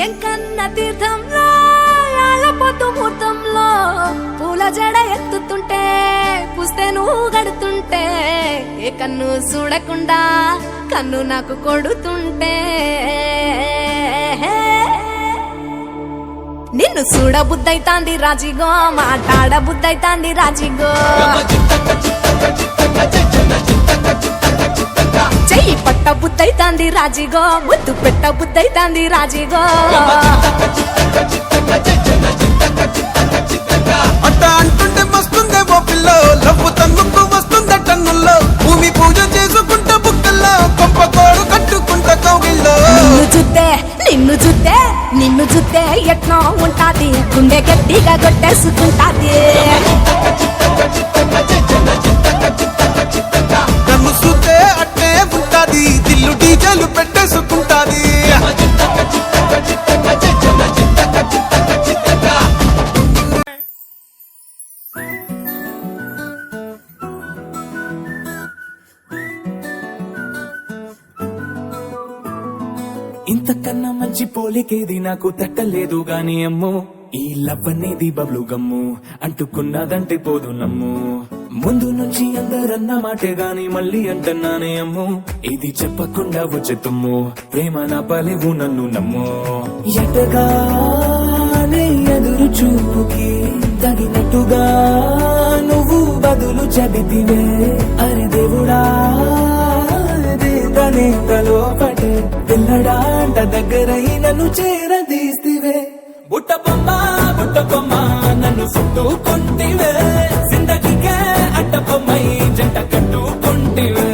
ఎంకన్న తీర్థంలో పొద్దు ముహూర్తంలో పూల జడ ఎత్తుతుంటే పుస్తే నువ్వు గడుతుంటే ఏ కన్ను చూడకుండా కన్ను నాకు కొడుతుంటే నిన్ను చూడ బుద్ధైతాంది రాజిగో మాట్లాడ బుద్ధైతాంది రాజిగో చెయ్యి పట్ట బుద్ధైతాంది రాజిగో ముద్దు పెట్ట బుద్ధైతాంది రాజిగో అట్ట అంటుంటే మస్తుందే ఓ పిల్లో లవ్వు తన్నుకు వస్తుందే టన్నుల్లో భూమి పూజ చేసుకుంటా బుక్కల్లో కొంప కోడు కట్టుకుంటా కౌగిల్లో నిన్ను చూస్తే ఎట్నో ఉంటాది గుండె గట్టిగా కొట్టేసుకుంటాది నన్ను చూస్తే అట్టే ఉంటాది దిల్లు డీజేలు పెట్టేసుకుంటాది ఇంతకన్నా మంచి పోలికేది నాకు తట్టలేదు గాని అమ్మో ఈ లవ్ అనేది బబ్లు గమ్ము అంటుకున్నదంటే పోదు నమ్ము ముందు నుంచి అందరన్న మాటే గాని మళ్ళీ అంటున్నానే అమ్ము ఇది చెప్పకుండా వచ్చే తుమ్ము ప్రేమ నా పలేవు నన్ను నమ్ము ఎటగానే ఎదురు చూపుకి తగినట్టుగా నువ్వు బదులు చెబితివే అరే దేవుడా లోపటే పిల్లడాంట దగ్గరై నన్ను చేరదీస్తివే బుట్ట బొమ్మ నన్ను చుట్టుకుంటివే జిందగీకే అడ్డ బొమ్మై జంట కట్టుకుంటివే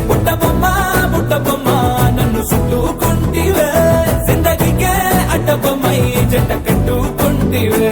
బుట్ట బొమ్మ నన్ను చుట్టుకుంటివే జిందగీకే అడ్డ బొమ్మై జంట కట్టుకుంటివే